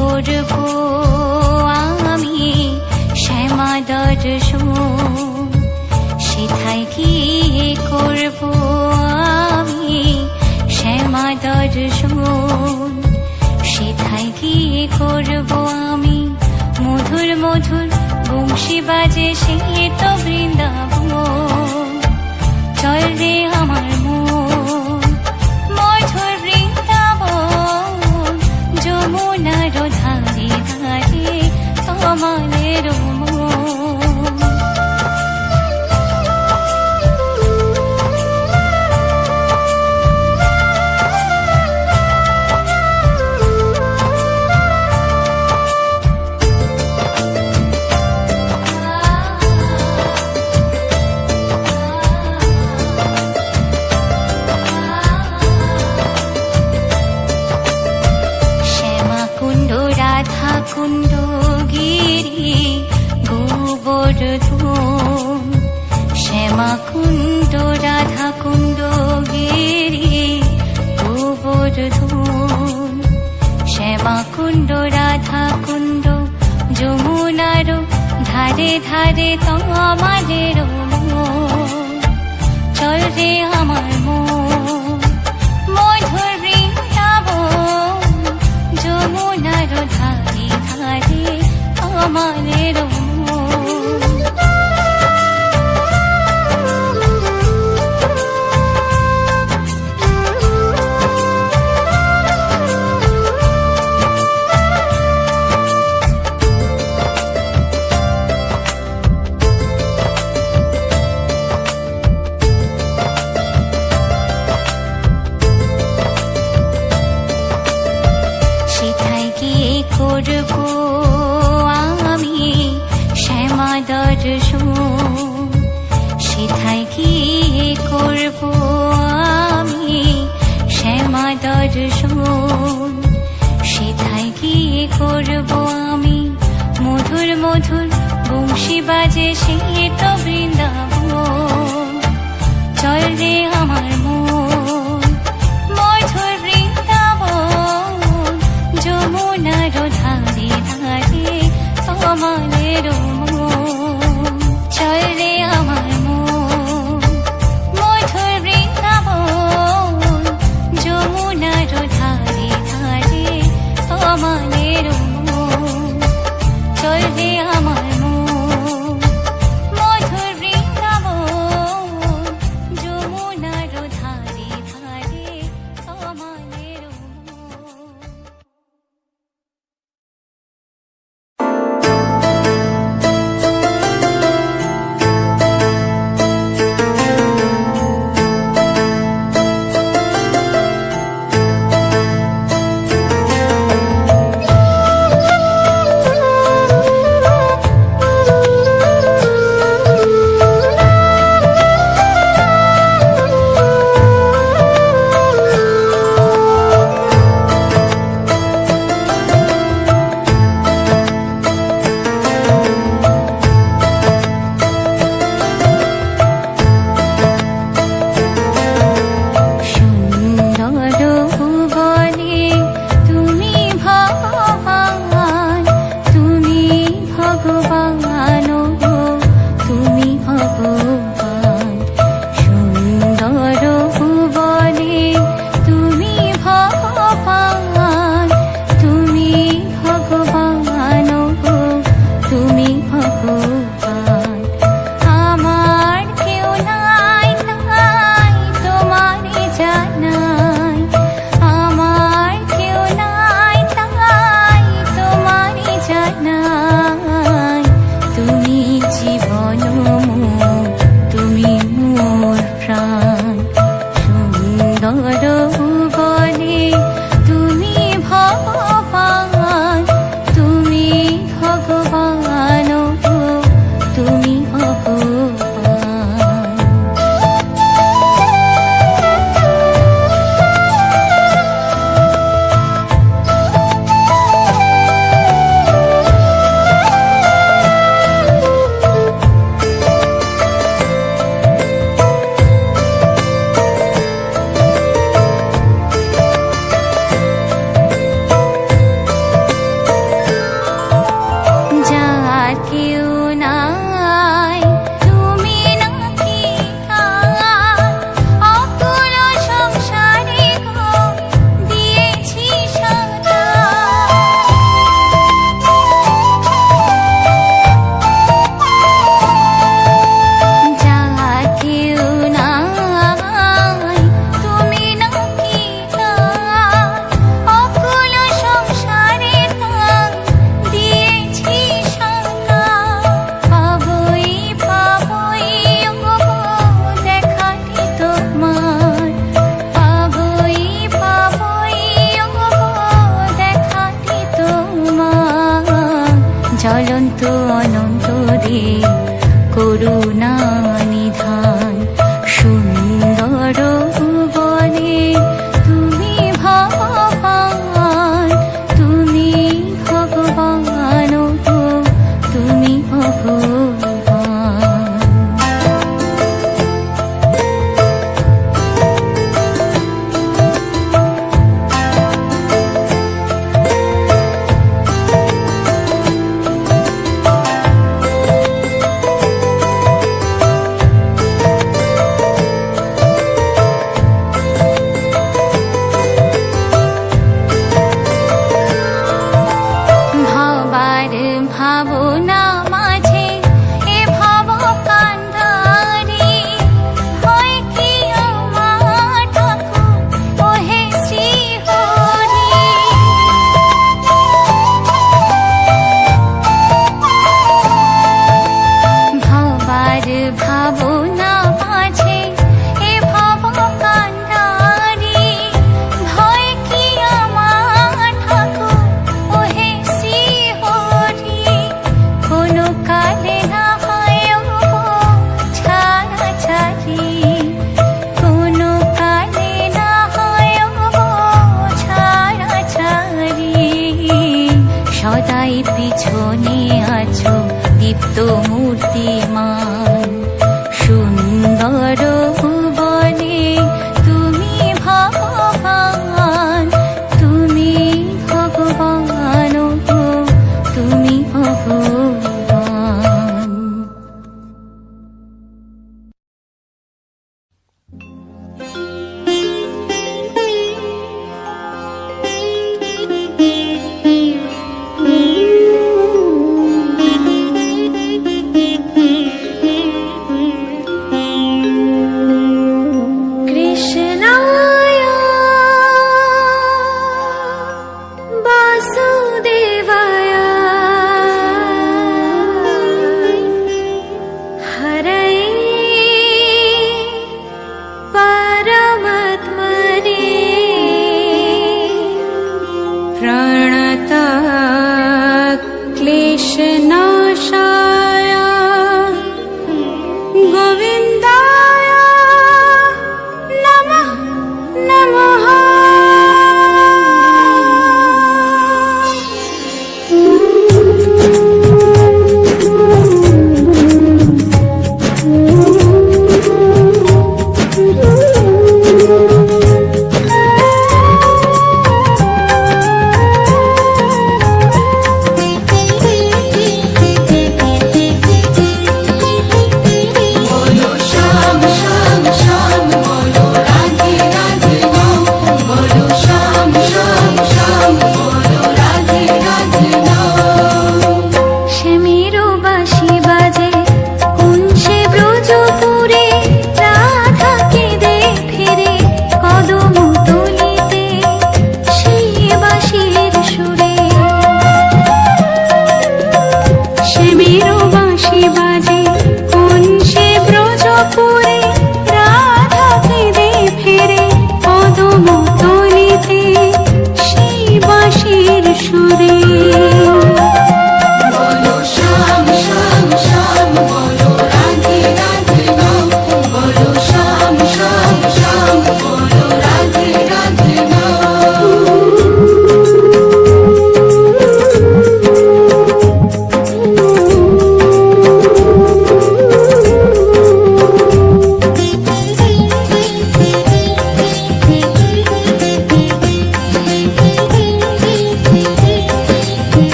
করব আমি শ্যামা দর্শন, সেথায় গিয়ে করব আমি শ্যামা দর্শন, সেথায় গিয়ে করব আমি মধুর মধুর বংশী বাজে সে তো বৃন্দাবন। চল রে আমার মন মধুর বৃন্দাবন, যমুনার ধারে ধারে কমলের মন। কুণ্ড গিরি গোবর্ধন, শ্যামা কুণ্ড রাধা কুণ্ড গিরি গোবর্ধন, শ্যামা কুণ্ড রাধা কুণ্ড যমুনার ধারে ধারে তোমাদের মন। চল রে আমার মন মধুর বৃন্দাবন, যমুনার ধারে ধারে আমাদের মন। করব আমি শ্যামা দর্শন, সেথায় গিয়ে করব আমি শ্যামা দর্শন, সেথায় গিয়ে করব আমি মধুর মধুর বংশী বাজে সে তো বৃন্দাবন। চল রে আমার মন মধুর বৃন্দাবন, যমুনার ধারে ধারে কমলের মন। চল রে আমার মন মধুর বৃন্দাবন, যমুনার ধারে ধারে কমলের মন। চল রে আমার মন মধুর বৃন্দাবন, যমুনার ধারে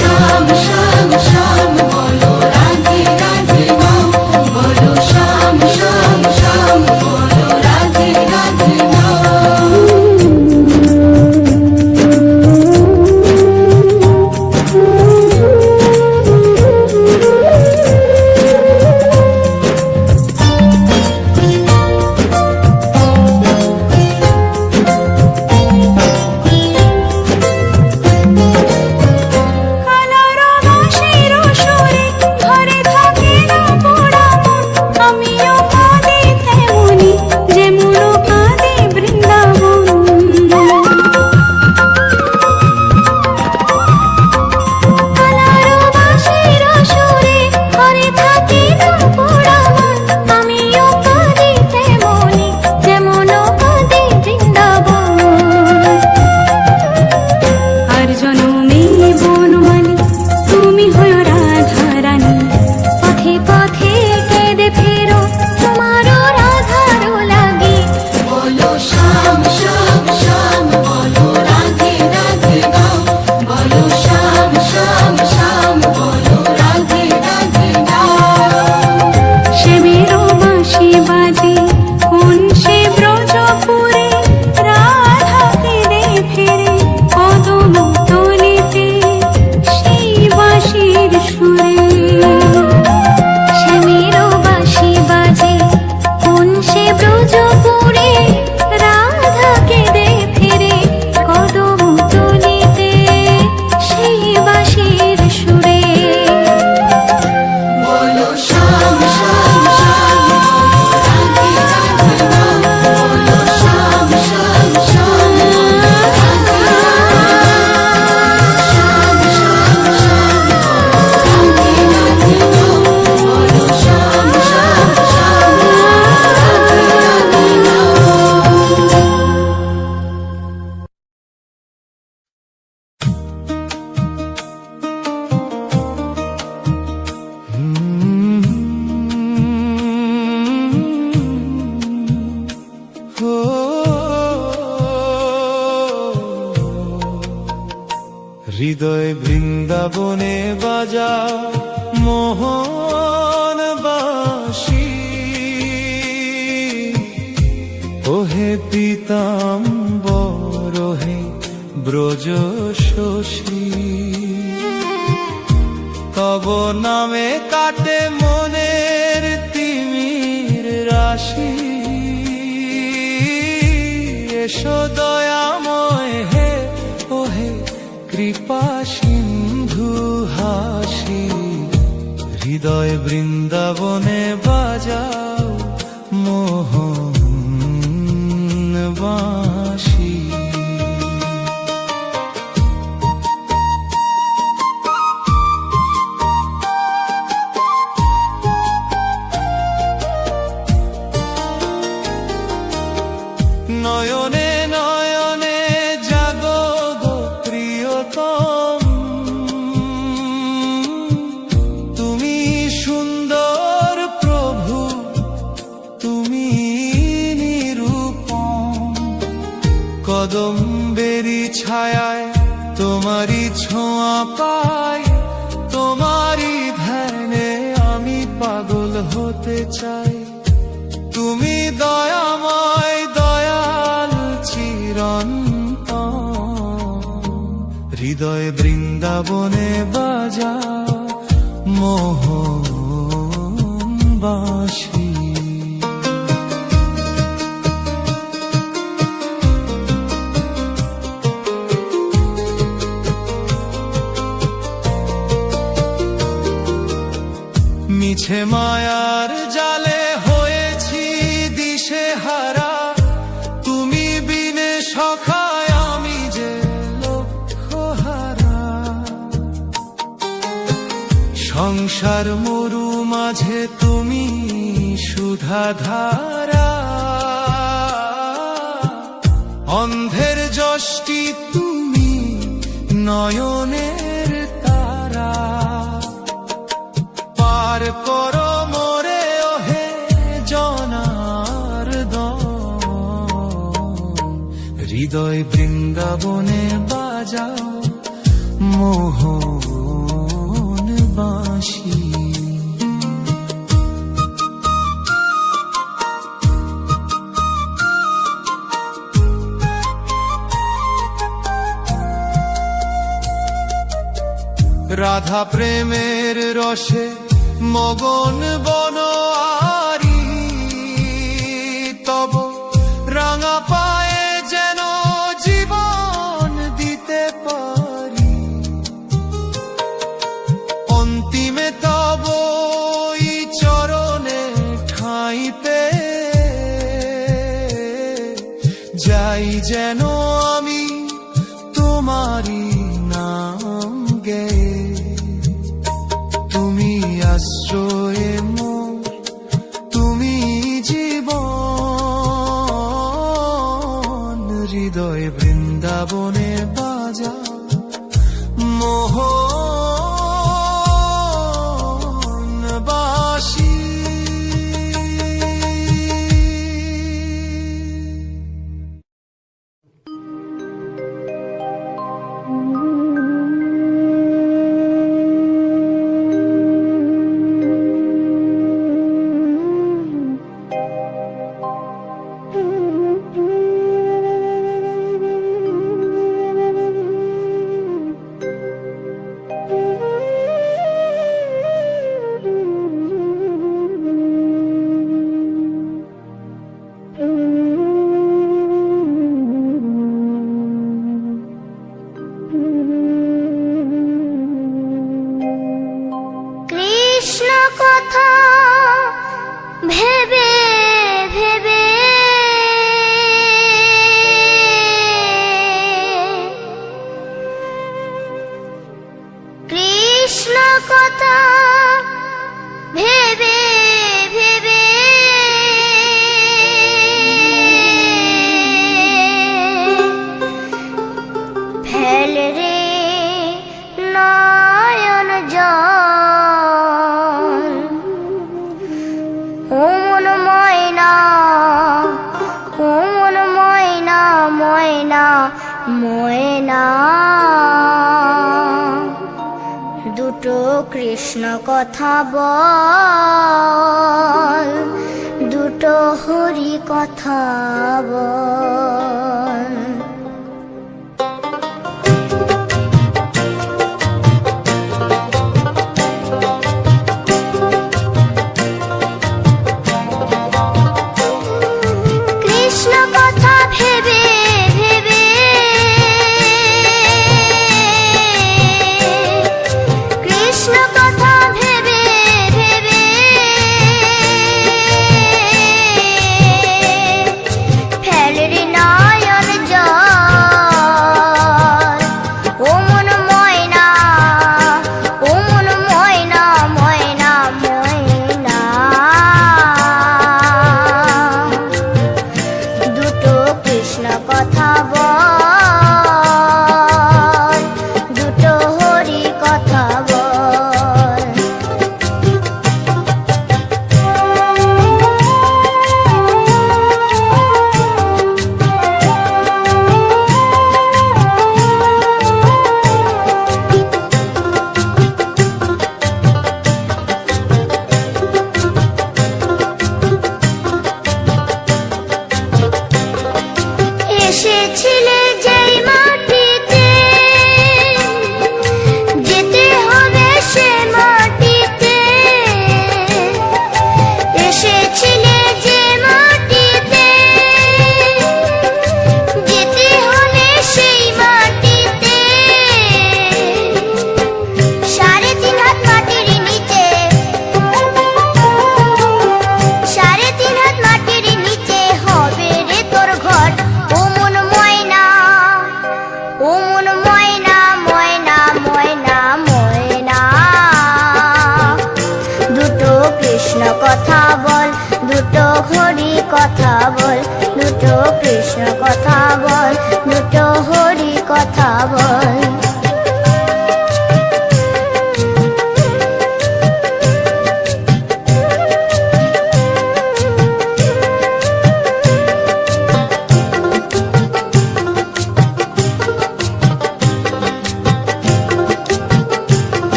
শ্যাম শ্যাম শ্যাম বলো রাধে রাধে নাম, বলো শ্যাম শ্যাম শ্যাম বলো রাধে রাধে নাম। কালারো বাঁশির সুরে ঘরে থাকে না পোড়া মন, আমিও কাঁদি তেমনি যেমন কাঁদি বৃন্দাবন। কালারো বাঁশির সুরে ঘরে থাকে না পোড়া মন, আমিও কাঁদি তেমনি যেমন কাঁদি বৃন্দাবন। আর জনমে বনমালী তুমি হয়ে রাধা রানী, পথে পথে কেঁদে ফেরো তোমারও রাধারও লাগি। বলো শ্যাম শ্যাম শ্যাম বলো রাধে রাধে নাম, বলো শ্যাম শ্যাম শ্যাম বলো রাধে রাধে নাম। সেবেরও বাঁশি বাজে কোন সে ব্রজপুরে, রাধা কেঁদে ফেরে কদম তলিতে সেই বাঁশির সুরে। সেবেরও বাঁশি বাজে কোন সে ব্রজপুরে, রাধা কেঁদে ফেরে কদম তলিতে সেই বাঁশির সুরে। বলো শ্যাম শ্যাম শ্যাম বলো রাধে রাধে নাম, বলো শ্যাম শ্যাম শ্যাম বলো রাধে রাধে নাম। শ্যাম শ্যাম শ্যাম বলো রাধে রাধে নাম, বলো শ্যাম শ্যাম শ্যাম বলো রাধে রাধে নাম। হৃদয় বৃন্দাবনে বাজা মোহন বাঁশি, ওহে পীতাম্বর হে ব্রজ শশী। তব নামে কাটে মনের তিমির রাশি, এসো দয়াময় হে ওহে কৃপা সিন্ধু হাসি। হৃদয় বৃন্দাবনে বাজাও মোহন বাঁশি। নয়নে নয়নে জাগো গো প্রিয়তম, তুমি সুন্দর প্রভু, তুমি নিরূপম। কদম্বেরি ছায়ায় তোমারি ছোঁয়া পাই, তোমারি ধ্যানে আমি পাগল হতে চাই। তুমি দয়াময় দয়াল চিরন্তন, হৃদয় বৃন্দাবনে বাজা মোহন বাঁশি। মিছে মায়ার জালে হয়েছি দিশেহারা, তুমি বিনে সখায় আমি যে লক্ষ্যহারা। সংসার মরু মাঝে তুমি সুধাধারা, অন্ধের যষ্টি তুমি নয়নের তারা। পার করো মোরে ওহে জনার্দন, হৃদয় বৃন্দাবনে বাজাও মোহন বাঁশি। রাধা প্রেমের রসে মগন বনোয়ারি, তব রাঙা পায়ে যেন জীবন দিতে পারি। অন্তিমে তব এই চরণে ঠাঁই পেয়ে যাই যেন আমি তোমারি নাম গেয়ে। তুমি আশ্রয়ে মোর, তুমি জীবন, হৃদয় বৃন্দাবনে বাজা মোহন বাঁশি। কৃষ্ণ কথা ভেবে ভেবে কৃষ্ণ কথা ভেবে ভেবে ফেল রে নয়ন জল। ও মন ময়না, ও মন ময়না, ময়না ময়না, দুটো কৃষ্ণ কথা বল, দুটো হরি কথা বল। কৃষ্ণ কথা ভেবে ভেবে কৃষ্ণ কথা ভেবে ভেবে ফেল রে নয়ন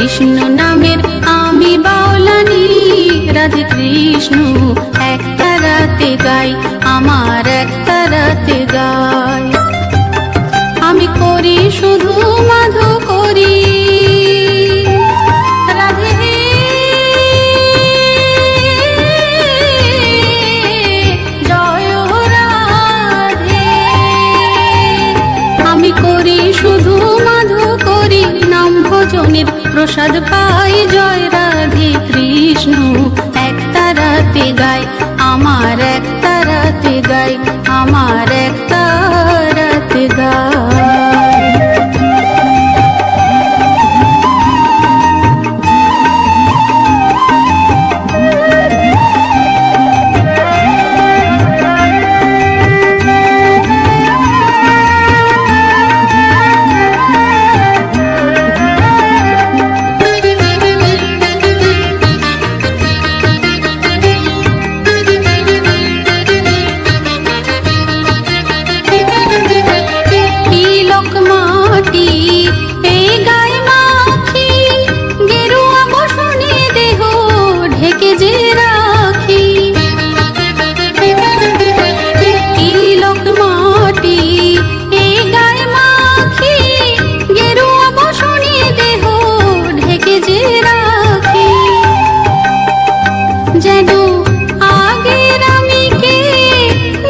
কৃষ্ণ নামের আমি বাউলানি, রাধে কৃষ্ণ এক তারাতে গাই, আমার এক তারাতে গাই। আমি করি শুধু মাধু করি, রাধে জয় রাধে। আমি করি শুধু মাধু করি, নাম ভজনের প্রসাদ পাই, জয় রাধে কৃষ্ণ এক তারাতে গাই, আমার এক তারাতে গাই, আমার এক তারাতে গাই। তিলক মাটি এই গায়ে মাখি, গেরুয়া বসনে দেহ ঢেকে যে রাখি। তিলক মাটি এই গায়ে মাখি, গেরুয়া বসনে দেহ ঢেকে যে রাখি। যেন আগের আমি কে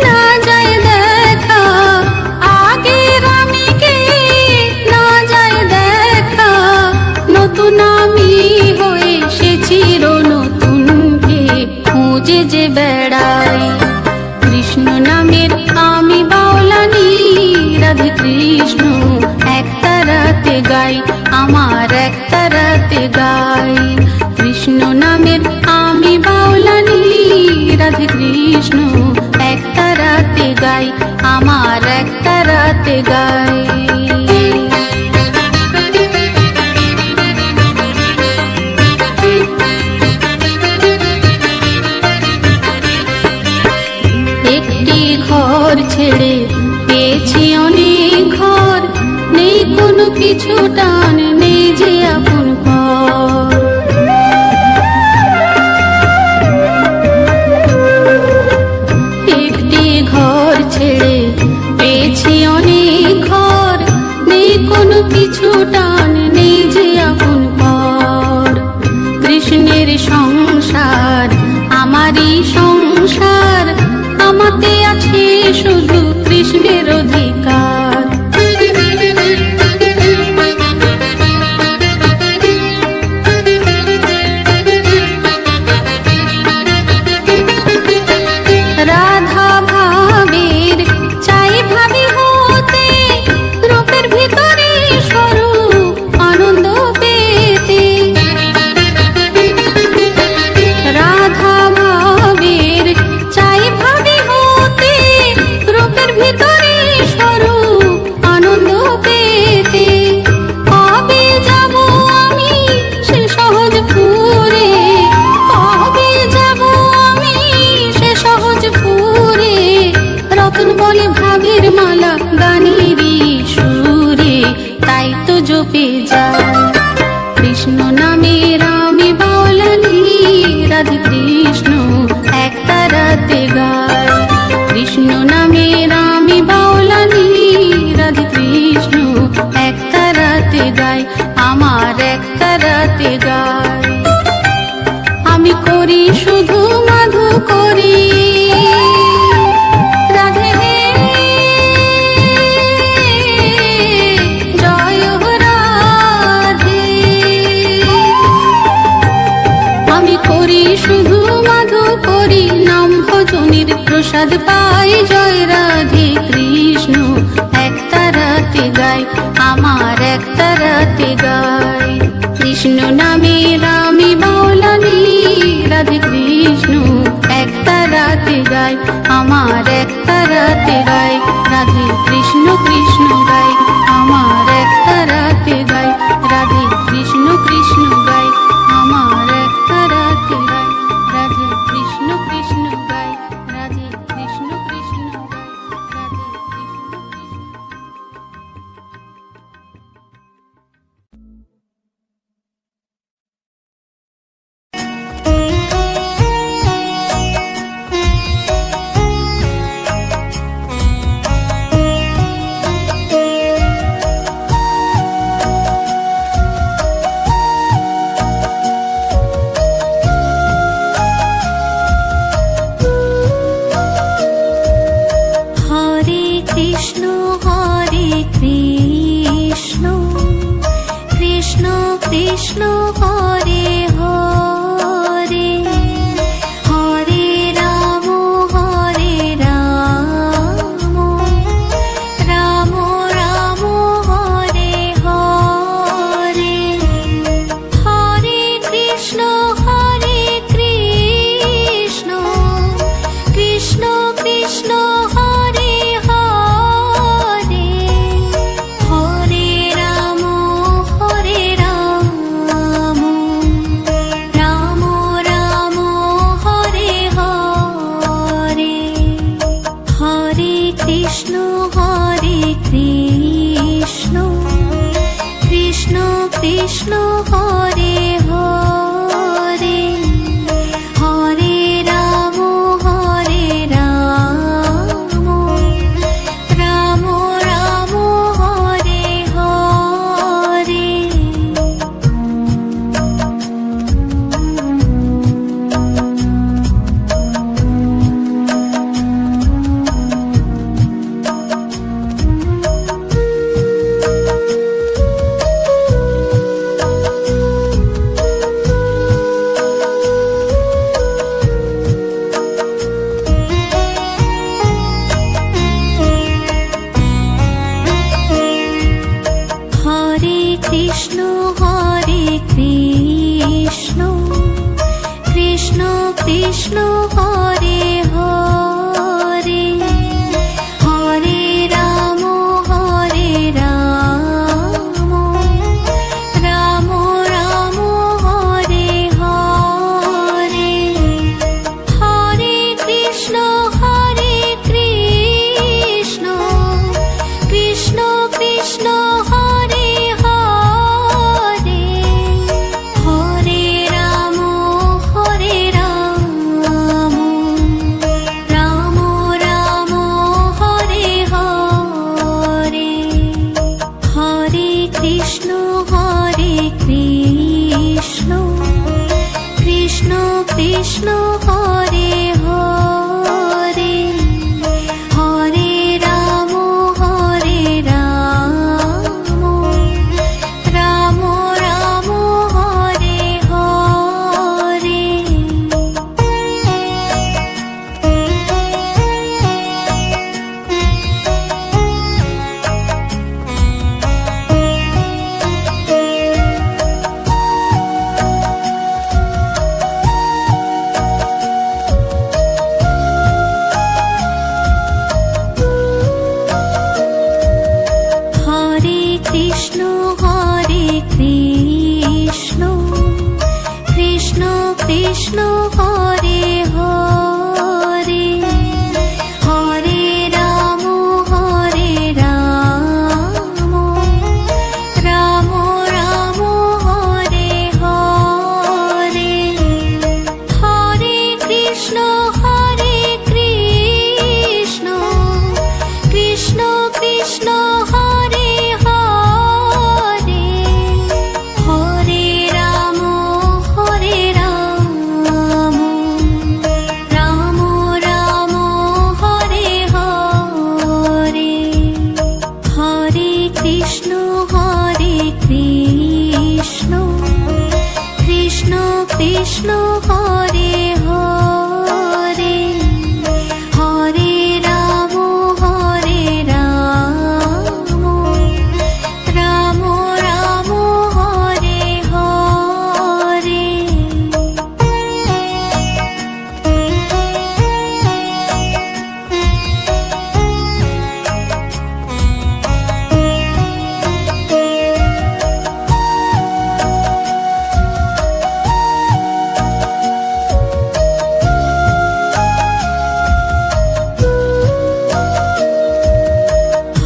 না যায় দেখা, আগের আমি কে না যায় দেখা, নতুন আমি হয়ে সে চির নতুনকে খুঁজে যে বেড়াই। কৃষ্ণ নামের আমি বাউলানি, রাধে কৃষ্ণ এক তারাতে গাই, আমার এক তারাতে গাই। কৃষ্ণ নামের আমি বাউলানি, রাধে কৃষ্ণ এক তারাতে গাই, আমার এক তারাতে গাই। একটি ঘর ছেড়ে পেয়েছি অনেক ঘর, নেই কোনো কিছু টান, নেই যে আপন পর। একটি ঘর ছেড়ে পেয়েছি অনেক ঘর, নেই কোনো কিছু টান, নেই যে আপন পর। কৃষ্ণের সংসার আমারই সংসার, আমাতে আছে শুধু কৃষ্ণের অধিকার। রাধা ভাবের চাই ভাবি হতে, রূপের ভিতরে স্বরূপ আনন্দ পেতে। রাধা ভাবের চাই ভাবি হতে, রূপের ভিতরে স্বরূপ আনন্দ পেতে। কবে যাব আমি সে সহজপুরে, কবে যাব আমি সে সহজপুরে, রতন বলে ভাবের মালা গানেরই সুরে, তাই তো জপে যায়। কৃষ্ণ নামের আমি বাউলানি, রাধে কৃষ্ণ এক তারাতে গাই। কৃষ্ণ নামের আমি বাউলানি, রাধে কৃষ্ণ এক তারাতে গাই, আমার এক তারাতে গাই। আমি করি শুধু মাধু করি, রাধে জয় রাধে। আমি করি শুধু মাধু করি, নাম ভজনের প্রসাদ পাই, জয় রাধে কৃষ্ণ এক তারাতে গাই, আমার এক তারাতে গাই। কৃষ্ণ নামের আমি বাউলানি, রাধে কৃষ্ণ এক তারাতে গাই, আমার এক তারাতে গাই। রাধে কৃষ্ণ কৃষ্ণ গাই, আমার এক তারাতে গাই, রাধে কৃষ্ণ কৃষ্ণ গাই, আমার এক তারাতে গাই। রাধে কৃষ্ণ কৃষ্ণ গাই, রাধে কৃষ্ণ কৃষ্ণ গাই, রাধে কৃষ্ণ কৃষ্ণ। হরে হরে, হরে রাম রাম রাম হরে হরে, হরে কৃষ্ণ কৃষ্ণ কৃষ্ণ হরে হরে, হরে রাম রাম রাম হরে হরে, হরে কৃষ্ণ কৃষ্ণ কৃষ্ণ হরে হরে, হরে রাম রাম রাম হরে হরে। হরে কৃষ্ণ কৃষ্ণ কৃষ্ণ হরে হরে, হরে রাম রাম রাম হরে হরে, হরে কৃষ্ণ কৃষ্ণ কৃষ্ণ হরে হরে, হরে রাম রাম রাম হরে হরে, হরে কৃষ্ণ কৃষ্ণ কৃষ্ণ হরে হরে, হরে রাম রাম রাম হরে হরে। হরে কৃষ্ণ কৃষ্ণ কৃষ্ণ হরে হরে, হরে রাম রাম রাম হরে হরে, হরে কৃষ্ণ কৃষ্ণ কৃষ্ণ হরে হরে, হরে রাম রাম রাম হরে হরে, হরে কৃষ্ণ কৃষ্ণ কৃষ্ণ হরে হরে, হরে রাম রাম রাম হরে হরে।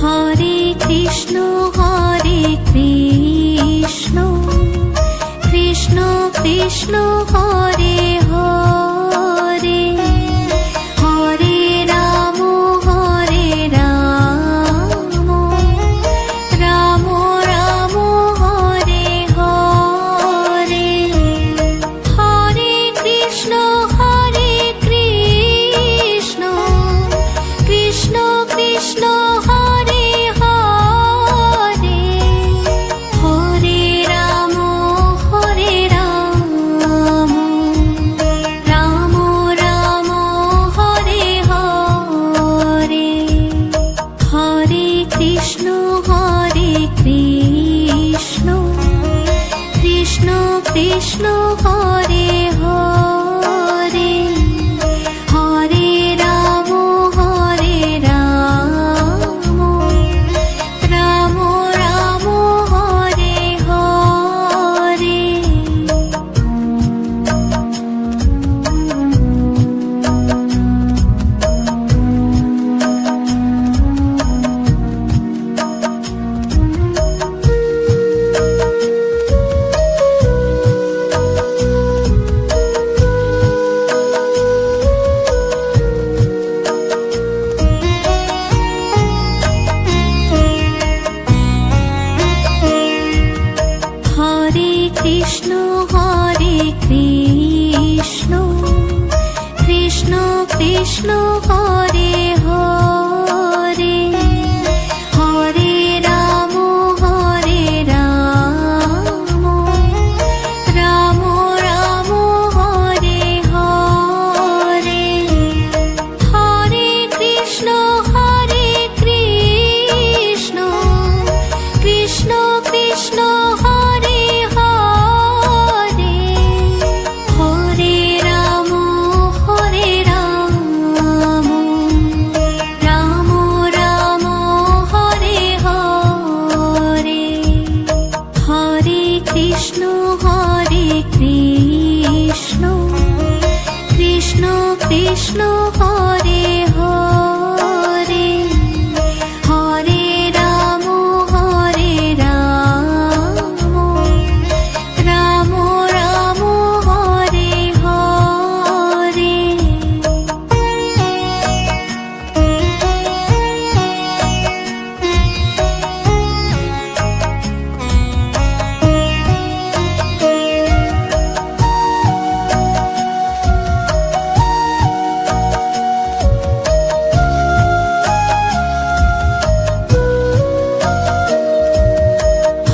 হরে কৃষ্ণ কৃষ্ণ কৃষ্ণ হরে হরে, হরে রাম রাম রাম হরে হরে, হরে কৃষ্ণ কৃষ্ণ কৃষ্ণ হরে হরে, হরে রাম কৃষ্ণ হরে হরে, হরে রাম রাম রাম হরে হরে। হরে কৃষ্ণ কৃষ্ণ কৃষ্ণ হরে হরে, হরে রাম রাম রাম হরে হরে। হরে কৃষ্ণ কৃষ্ণ কৃষ্ণ হরে হরে, হরে রাম রাম রাম হরে হরে। হরে কৃষ্ণ কৃষ্ণ কৃষ্ণ হরে হরে, হরে রাম রাম রাম হরে হরে।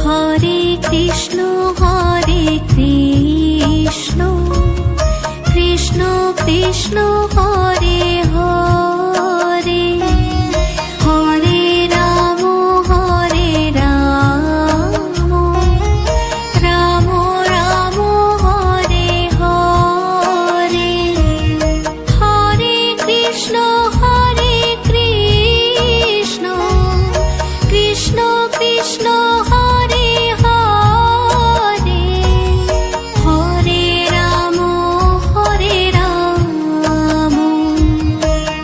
হরে কৃষ্ণ কৃষ্ণ কৃষ্ণ হরে হরে, হরে রাম রাম রাম হরে হরে। হরে কৃষ্ণ কৃষ্ণ কৃষ্ণ হরে হরে, হরে রাম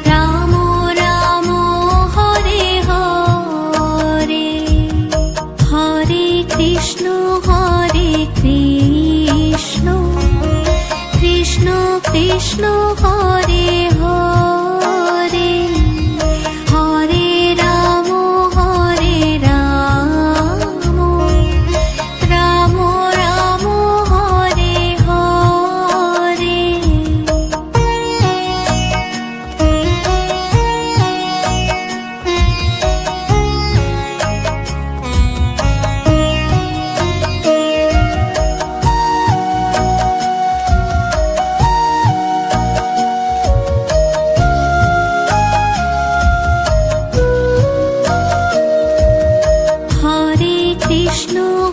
রাম রাম হরে হরে। হরে কৃষ্ণ কৃষ্ণ কৃষ্ণ হরে হরে, হরে রাম রাম রাম হরে হরে।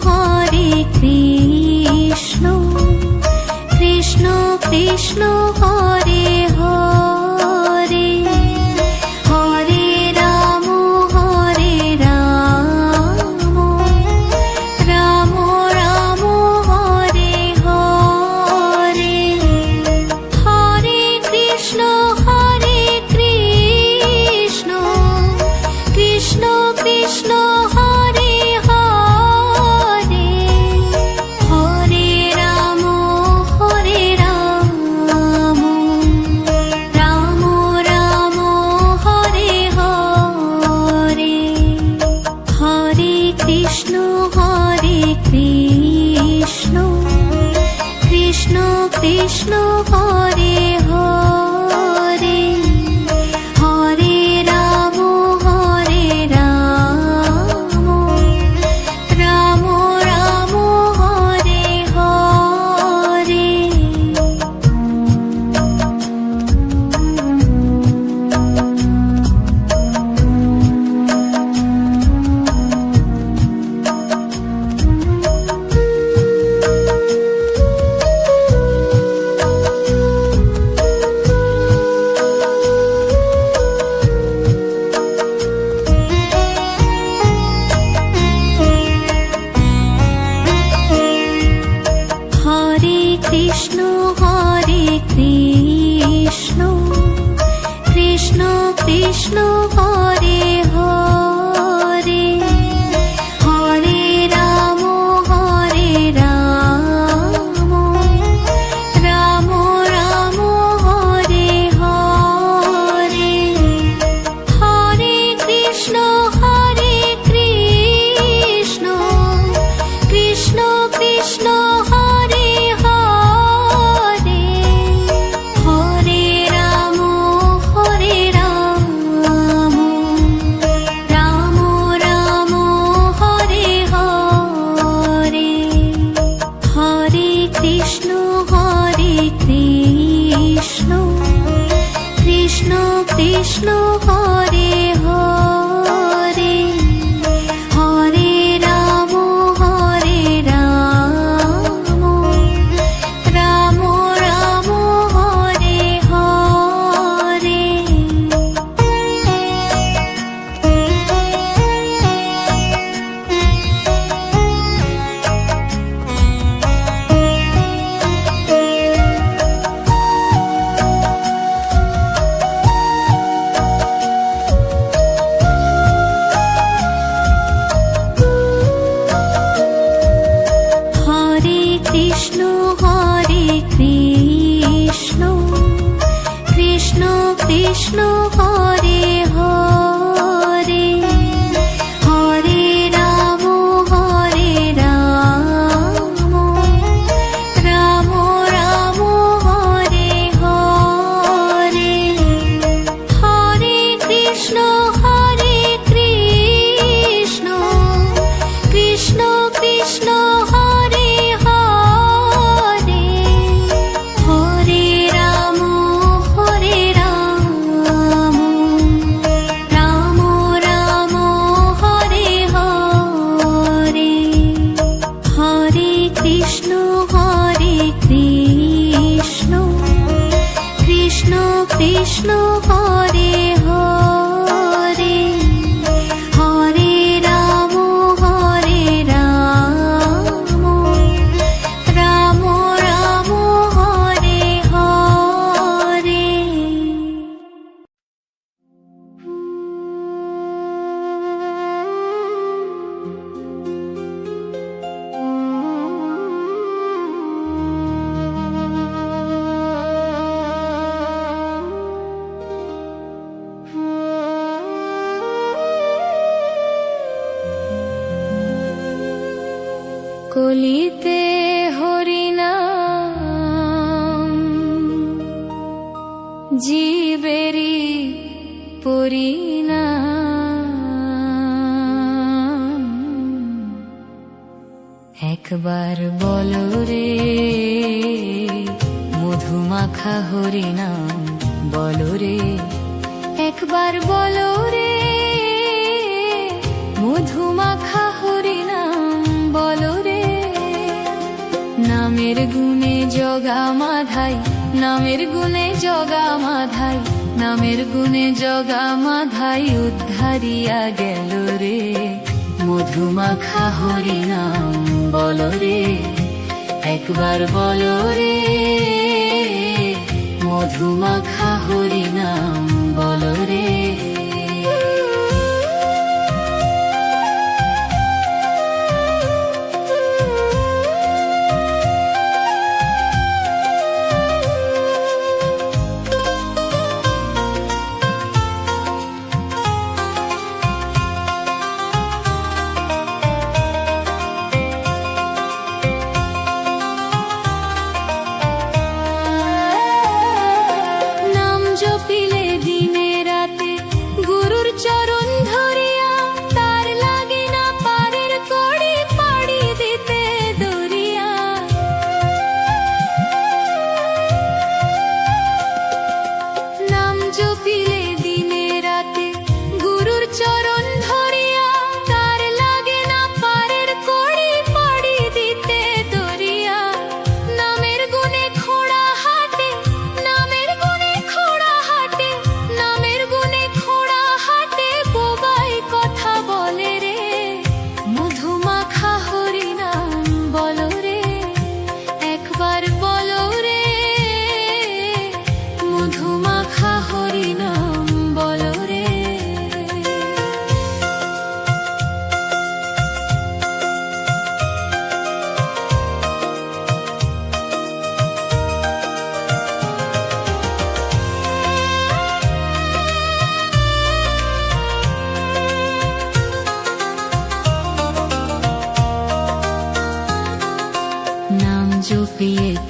হরে কৃষ্ণ কৃষ্ণ কৃষ্ণ হরে হরে, হরে রাম রাম রাম হরে হরে। হরে কৃষ্ণ কৃষ্ণ কৃষ্ণ হরে হরে, হরে রাম রাম রাম হরে হরে। হরে কৃষ্ণ কৃষ্ণ কৃষ্ণ হরে হরে, হরে রাম রাম রাম হরে হরে। কৃষ্ণ হরে কৃষ্ণ কৃষ্ণ কৃষ্ণ হরে হরে হরে রাম রাম রাম হরে হরে হরে কৃষ্ণ কৃষ্ণ কৃষ্ণ হরে হরে হরে রাম রাম রাম হরে হরে হরে কৃষ্ণ কৃষ্ণ কৃষ্ণ কৃষ্ণ হরে হরে হরে রাম রাম রাম হরে হরে হরে কৃষ্ণ কৃষ্ণ কৃষ্ণ কৃষ্ণ হরে হরে হরে রাম রাম রাম হরে হরে হরে কৃষ্ণ কৃষ্ণ কৃষ্ণ কৃষ্ণ হরে হরে হরে রাম রাম রাম হরে হরে হরে কৃষ্ণ কৃষ্ণ কৃষ্ণ কৃষ্ণ হরে হরে হরে রাম রাম রাম হরে হরে কলিতে হরিনাম জীবেরি পরিণাম একবার বলো রে মধুমাখা হরিনাম বলো রে একবার বলো রে মধুমাখা হরিনাম বলো রে নামের গুণে জগা মাধাই নামের গুণে জগা মাধাই নামের গুণে জগা মাধাই উদ্ধারিয়া গেল রে মধুমাখা হরিনাম বলো রে একবার বলো রে মধুমাখা হরিনাম বলো রে নাম জপিলে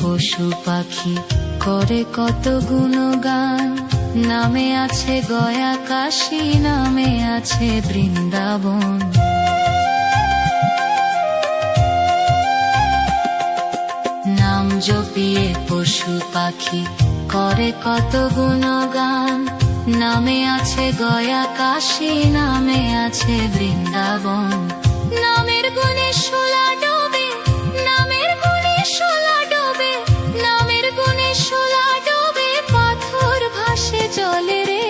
পশু পাখি করে কত গুণগান, নামে আছে গয়া কাশী, নামে আছে বৃন্দাবন। নাম জপিয়ে পশু পাখি করে কত গুণগান, নামে আছে গয়া কাশী, নামে আছে বৃন্দাবন। নামের গুণে শোলা ডোবে, নামের গুণে শোলা ডোবে, নামের গুণে শোলা ডোবে, পাথর ভাসে জলে রে।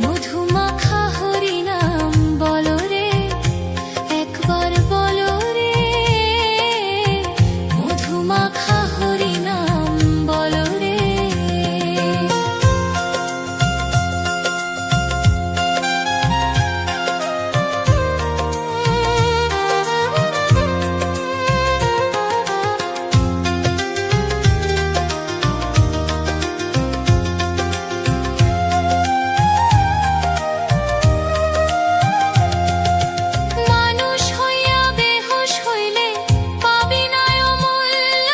মধুমাখা হরি নাম বলো রে, একবার বলো রে। মধুমাখা হরি নাম বলো রে। মানুষ হইয়া বেহুশ হইলে পাবি না অমূল্য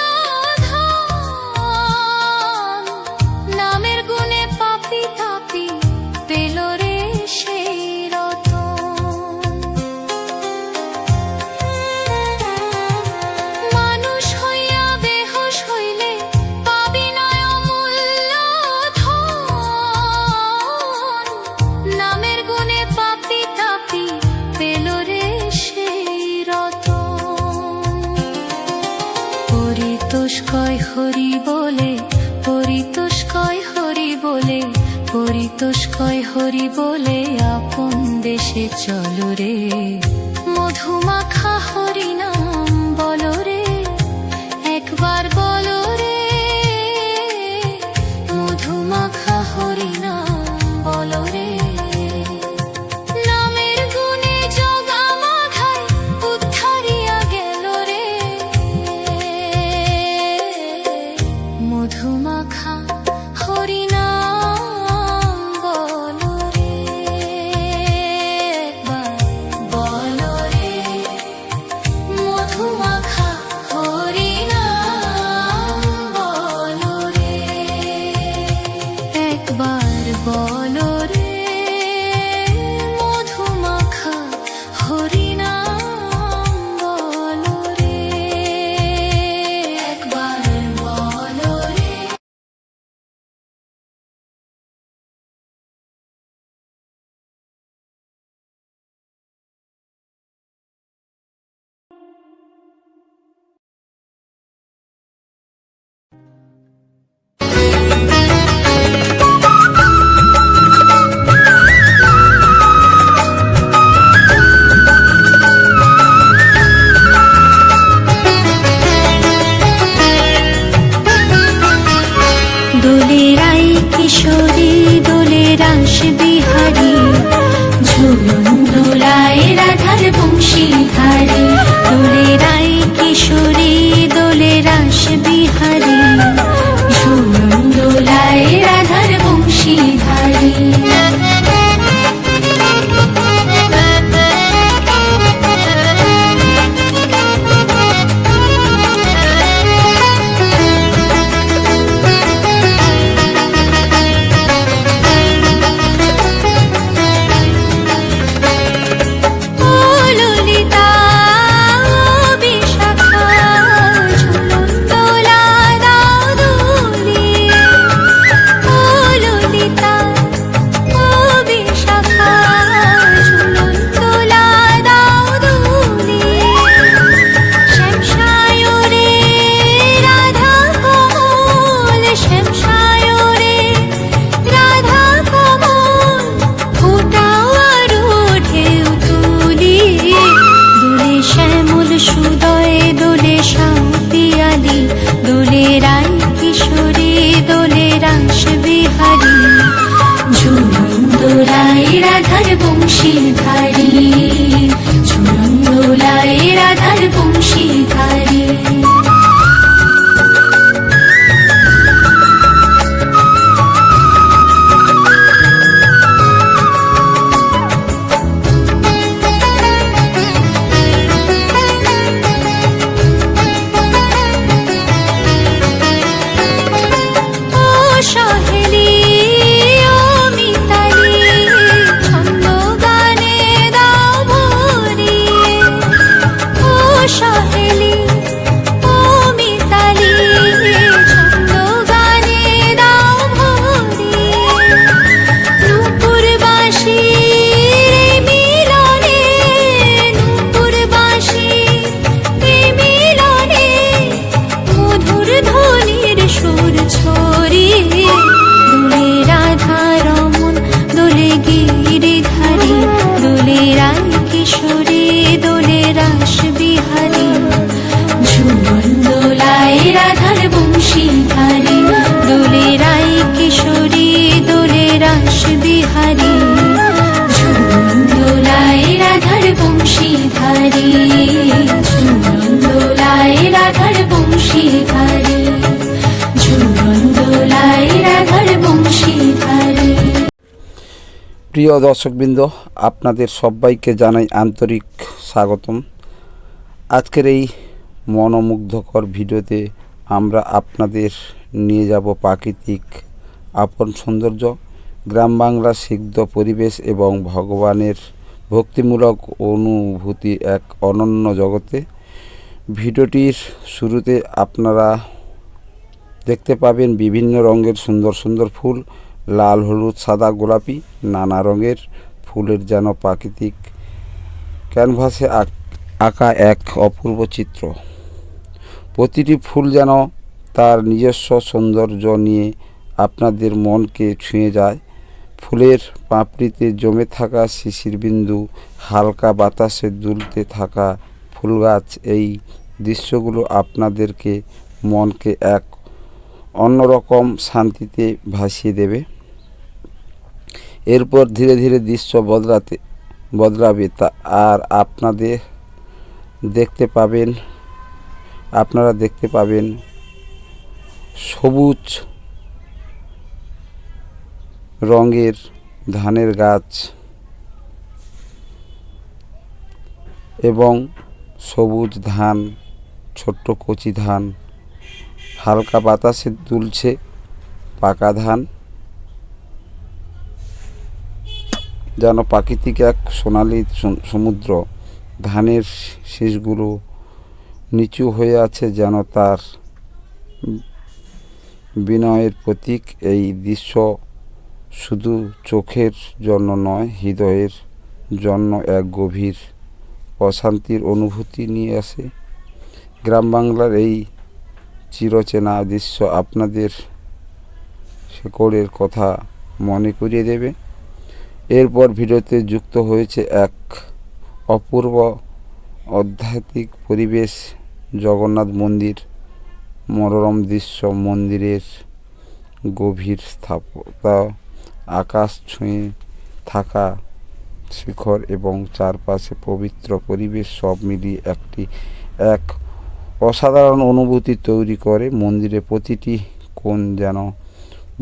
ধন, নামের গুণে পাপি তাপি পেল রে সেই রতন। মানুষ হইয়া বেহুশ হইলে পাবি না অমূল্য ধন, নামের গুণে পাপি তাপি পেল রে সেই রতন। পরিতোষ কয় হরি বলে, পরিতোষ কয় হরি বলে, পরিতোষ কয় হরি বলে, আপন দেশে চলো রে। মধুমাখা হরি নাম বলো রে, একবার বলো রে। মধুমাখা হরি নাম বলো রে। নামের গুণে জগা মাঘায় উদ্ধারিয়া গেল রে। মধুমাখা হরি নাম বলো রে, একবার বলো রে। মধুমাখা হরি নাম বলো রে, একবার বলো রে। মধুমাখা হরি নাম বলো রে, একবার বলো রে। দোলে রাই কিশোরী, দোলে রাস বিহারী, ঝুলন দোলায় রাধার বংশীধারী। দোলে রাই কিশোরী, দোলে রাস বিহারী, ঝুলন দোলায় রাধার বংশীধারী। ও ললিতা, ও বিশাখা, ঝুলন দোলা দাও ছড়িয়ে দোলে রাধা রমন দোলে গিরিধারী দোলে রায় কিশোরী দোলে রাস বিহারী ঝুমন দোলায় রাধার বংশীধারী দোলে রায় কিশোরী দোলে রাস বিহারী ঝুমন দোলায় রাধার বংশীধারী ঝুমন দোলায় রাধার বংশীধারী ঝুমন দোলায় রাধার বংশীধারী। প্রিয় দর্শকবৃন্দ, আপনাদের সবাইকে জানাই আন্তরিক স্বাগতম। আজকের এই মনোমুগ্ধকর ভিডিওতে আমরা আপনাদের নিয়ে যাব প্রাকৃতিক আপন সৌন্দর্য, গ্রাম বাংলার সিদ্ধ পরিবেশ এবং ভগবানের ভক্তিমূলক অনুভূতি এক অনন্য জগতে। ভিডিওটির শুরুতে আপনারা দেখতে পাবেন বিভিন্ন রঙের সুন্দর সুন্দর ফুল, লাল, হলুদ, সাদা, গোলাপি, নানা রঙের ফুলের যেন প্রাকৃতিক ক্যানভাসে আঁকা এক অপূর্ব চিত্র। প্রতিটি ফুল যেন তার নিজস্ব সৌন্দর্য নিয়ে আপনাদের মনকে ছুঁয়ে যায়। ফুলের পাপড়িতে জমে থাকা শিশির বিন্দু, হালকা বাতাসে দুলতে থাকা ফুল গাছ, এই দৃশ্যগুলো আপনাদেরকে মনকে এক অন্যরকম শান্তিতে ভাসিয়ে দেবে। এরপর ধীরে ধীরে দৃশ্য বদলাবে আর আপনারা দেখতে পাবেন সবুজ রঙের ধানের গাছ এবং সবুজ ধান, ছোট্ট কচি ধান, হালকা বাতাসে দুলছে পাকা ধান, যেন প্রাকৃতিক এক সোনালি সমুদ্র। ধানের শীষগুলো নিচু হয়ে আছে যেন তার বিনয়ের প্রতীক। এই দৃশ্য শুধু চোখের জন্য নয়, হৃদয়ের জন্য এক গভীর প্রশান্তির অনুভূতি নিয়ে আসে। গ্রাম বাংলার এই চিরচেনা দৃশ্য আপনাদের শেকড়ের কথা মনে করিয়ে দেবে। এরপর ভিডিওতে যুক্ত হয়েছে এক অপূর্ব আধ্যাত্মিক পরিবেশ, জগন্নাথ মন্দির, মনোরম দৃশ্য, মন্দিরের গভীর স্থাপত্যা, আকাশ ছুঁয়ে থাকা শিখর এবং চারপাশে পবিত্র পরিবেশ, সব মিলিয়ে এক অসাধারণ অনুভূতি তৈরি করে। মন্দিরের প্রতিটি কোণ যেন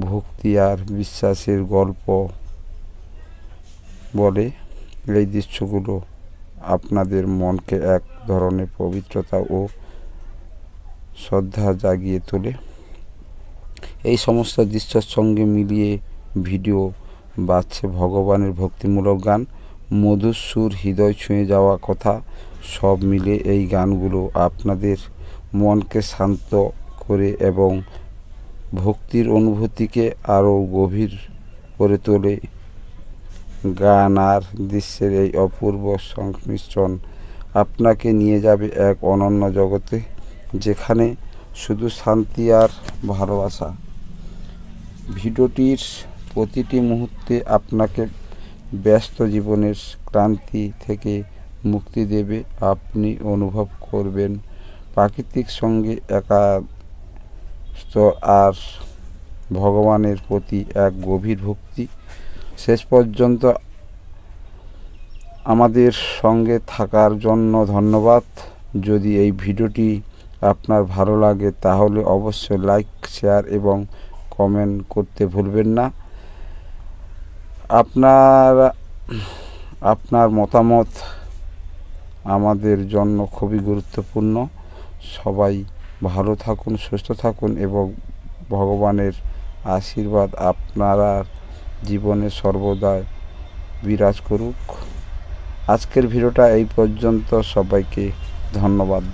ভক্তি আর বিশ্বাসের গল্প বলে। এই দৃশ্যগুলো আপনাদের মনকে এক ধরনের পবিত্রতা ও শ্রদ্ধা জাগিয়ে তোলে। এই সমস্ত দৃশ্যের সঙ্গে মিলিয়ে ভিডিও বাজছে ভগবানের ভক্তিমূলক গান, মধুর সুর, হৃদয় ছুঁয়ে যাওয়া কথা। সব মিলে এই গানগুলো আপনাদের মনকে শান্ত করে এবং ভক্তির অনুভূতিকে আরও গভীর করে তোলে। গান আর দৃশ্যের এই অপূর্ব সংমিশ্রণ আপনাকে নিয়ে যাবে এক অনন্য জগতে, যেখানে শুধু শান্তি আর ভালোবাসা। ভিডিওটির প্রতিটি মুহূর্তে আপনাকে ব্যস্ত জীবনের ক্লান্তি থেকে মুক্তি দেবে। আপনি অনুভব করবেন প্রাকৃতিক সঙ্গে একাত্ম আর ভগবানের প্রতি এক গভীর ভক্তি। শেষ পর্যন্ত আমাদের সঙ্গে থাকার জন্য ধন্যবাদ। যদি এই ভিডিওটি আপনার ভালো লাগে তাহলে অবশ্যই লাইক, শেয়ার এবং কমেন্ট করতে ভুলবেন না। আপনার মতামত আমাদের জন্য খুবই গুরুত্বপূর্ণ। সবাই ভালো থাকুন, সুস্থ থাকুন এবং ভগবানের আশীর্বাদ আপনারা জীবনে সর্বদাই বিরাজ করুক। আজকের ভিডিওটা এই পর্যন্ত। সবাইকে ধন্যবাদ।